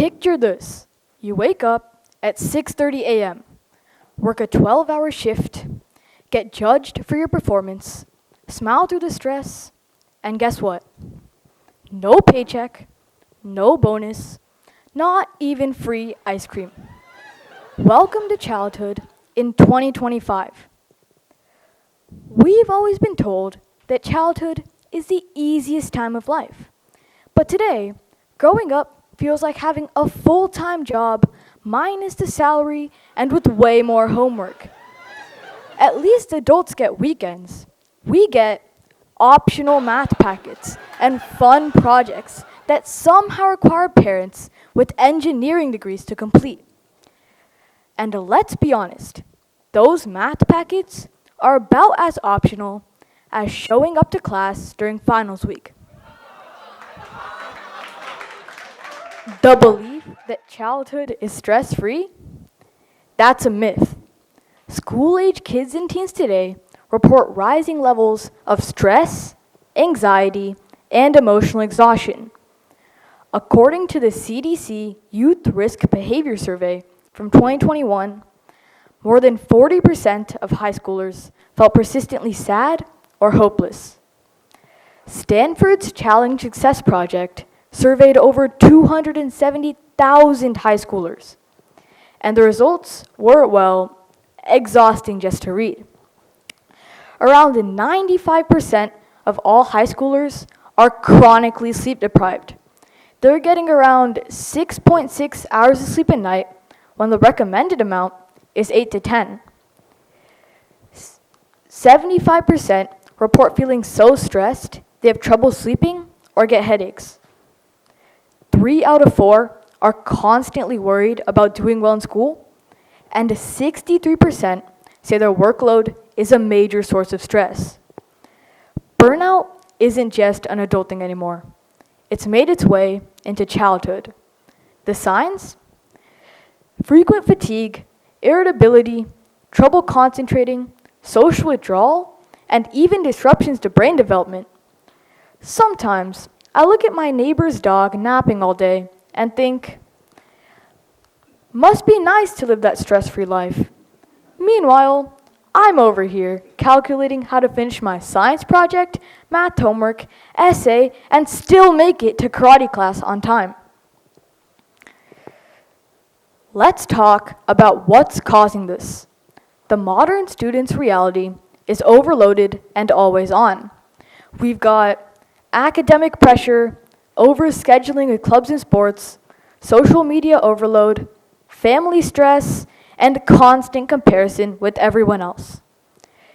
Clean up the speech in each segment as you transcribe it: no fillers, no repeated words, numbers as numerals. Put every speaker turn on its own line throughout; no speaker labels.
Picture this. You wake up at 6:30 a.m., work a 12-hour shift, get judged for your performance, smile through the stress, and guess what? No paycheck, no bonus, not even free ice cream. Welcome to childhood in 2025. We've always been told that childhood is the easiest time of life. But today, growing up feels like having a full-time job minus the salary and with way more homework. At least adults get weekends. We get optional math packets and fun projects that somehow require parents with engineering degrees to complete. And let's be honest, those math packets are about as optional as showing up to class during finals week. The belief that childhood is stress-free? That's a myth. School-age kids and teens today report rising levels of stress, anxiety, and emotional exhaustion. According to the CDC Youth Risk Behavior Survey from 2021, more than 40% of high schoolers felt persistently sad or hopeless. Stanford's Challenge Success Project surveyed over 270,000 high schoolers, and the results were, well, exhausting just to read. Around 95% of all high schoolers are chronically sleep deprived. They're getting around 6.6 hours of sleep a night when the recommended amount is 8 to 10. 75% report feeling so stressed they have trouble sleeping or get headaches. 3 out of 4 are constantly worried about doing well in school, and 63% say their workload is a major source of stress. Burnout isn't just an adult thing anymore. It's made its way into childhood. The signs? Frequent fatigue, irritability, trouble concentrating, social withdrawal, and even disruptions to brain development. Sometimes I look at my neighbor's dog napping all day and think, must be nice to live that stress-free life. Meanwhile, I'm over here calculating how to finish my science project, math homework, essay, and still make it to karate class on time. Let's talk about what's causing this. The modern student's reality is overloaded and always on. We've got academic pressure, overscheduling with clubs and sports, social media overload, family stress, and constant comparison with everyone else.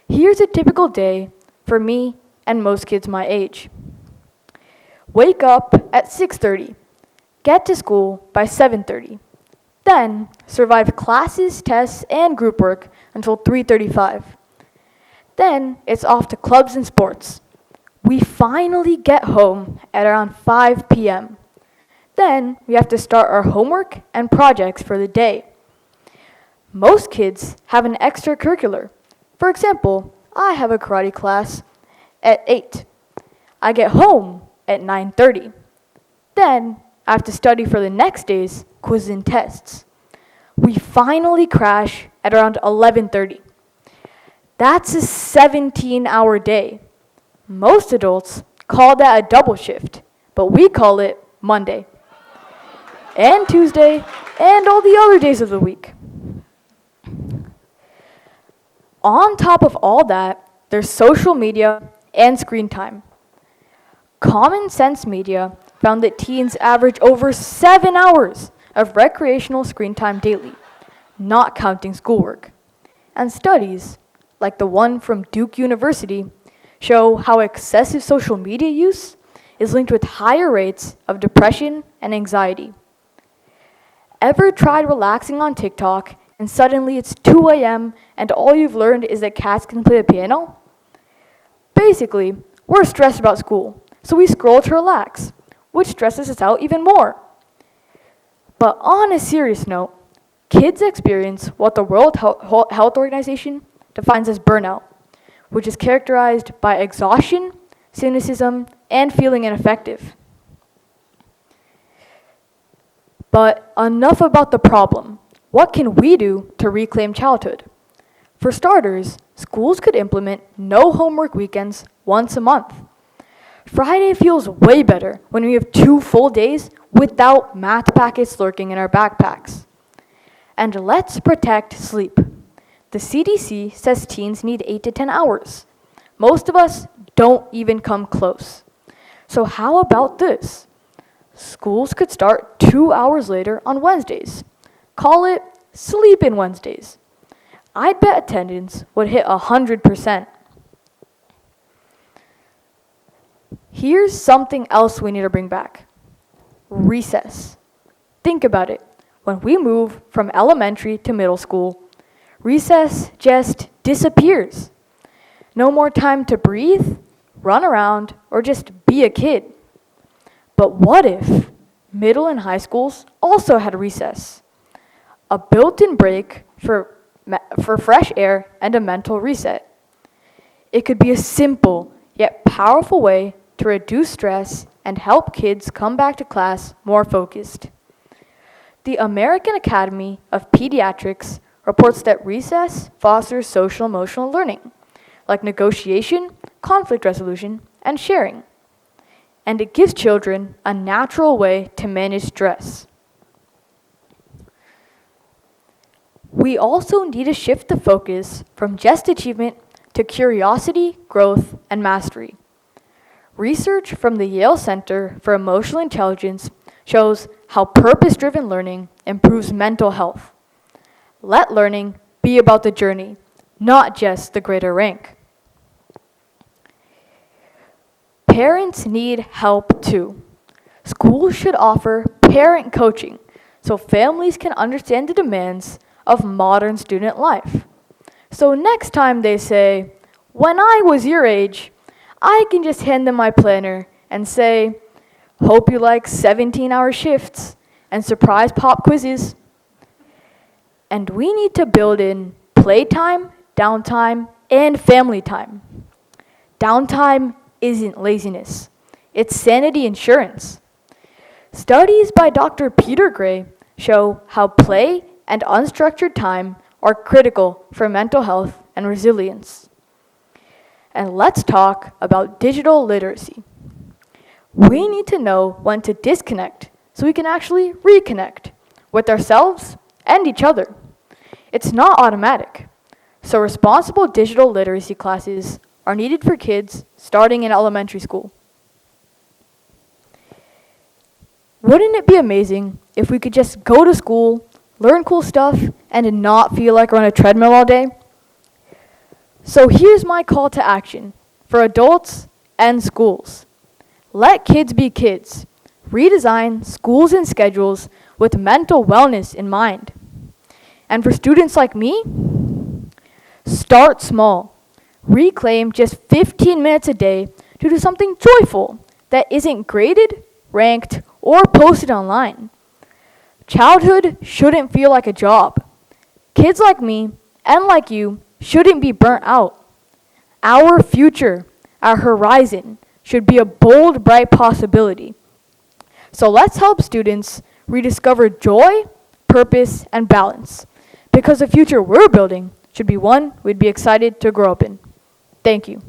Here's a typical day for me and most kids my age. Wake up at 6:30, get to school by 7:30, then survive classes, tests, and group work until 3:35. Then it's off to clubs and sports. We finally get home at around 5 p.m. Then we have to start our homework and projects for the day. Most kids have an extracurricular. For example, I have a karate class at 8. I get home at 9:30. Then I have to study for the next day's quizzes and tests. We finally crash at around 11:30. That's a 17-hour day. Most adults call that a double shift, but we call it Monday and Tuesday and all the other days of the week. On top of all that, there's social media and screen time. Common Sense Media found that teens average over 7 hours of recreational screen time daily, not counting schoolwork. And studies, like the one from Duke University, show how excessive social media use is linked with higher rates of depression and anxiety. Ever tried relaxing on TikTok and suddenly it's 2 a.m. and all you've learned is that cats can play the piano? Basically, we're stressed about school, so we scroll to relax, which stresses us out even more. But on a serious note, kids experience what the World Health Organization defines as burnout, which is characterized by exhaustion, cynicism, and feeling ineffective. But enough about the problem. What can we do to reclaim childhood? For starters, schools could implement no homework weekends once a month. Friday feels way better when we have 2 full days without math packets lurking in our backpacks. And let's protect sleep. The CDC says teens need 8 to 10 hours. Most of us don't even come close. So how about this? Schools could start 2 hours later on Wednesdays. Call it Sleep In Wednesdays. I'd bet attendance would hit 100%. Here's something else we need to bring back. Recess. Think about it. When we move from elementary to middle school, recess just disappears. No more time to breathe, run around, or just be a kid. But what if middle and high schools also had recess? A built-in break for fresh air and a mental reset. It could be a simple yet powerful way to reduce stress and help kids come back to class more focused. The American Academy of Pediatrics reports that recess fosters social emotional learning, like negotiation, conflict resolution, and sharing. And it gives children a natural way to manage stress. We also need to shift the focus from just achievement to curiosity, growth, and mastery. Research from the Yale Center for Emotional Intelligence shows how purpose-driven learning improves mental health. Let learning be about the journey, not just the grade or rank. Parents need help too. Schools should offer parent coaching so families can understand the demands of modern student life. So next time they say, "When I was your age," I can just hand them my planner and say, "Hope you like 17-hour shifts and surprise pop quizzes." And we need to build in playtime, downtime, and family time. Downtime isn't laziness. It's sanity insurance. Studies by Dr. Peter Gray show how play and unstructured time are critical for mental health and resilience. And let's talk about digital literacy. We need to know when to disconnect so we can actually reconnect with ourselves and each other. It's not automatic. So responsible digital literacy classes are needed for kids starting in elementary school. Wouldn't it be amazing if we could just go to school, learn cool stuff, and not feel like we're on a treadmill all day? So here's my call to action for adults and schools. Let kids be kids. Redesign schools and schedules with mental wellness in mind. And for students like me, start small. Reclaim just 15 minutes a day to do something joyful that isn't graded, ranked, or posted online. Childhood shouldn't feel like a job. Kids like me and like you shouldn't be burnt out. Our future, our horizon, should be a bold, bright possibility. So let's help students rediscover joy, purpose, and balance, because the future we're building should be one we'd be excited to grow up in. Thank you.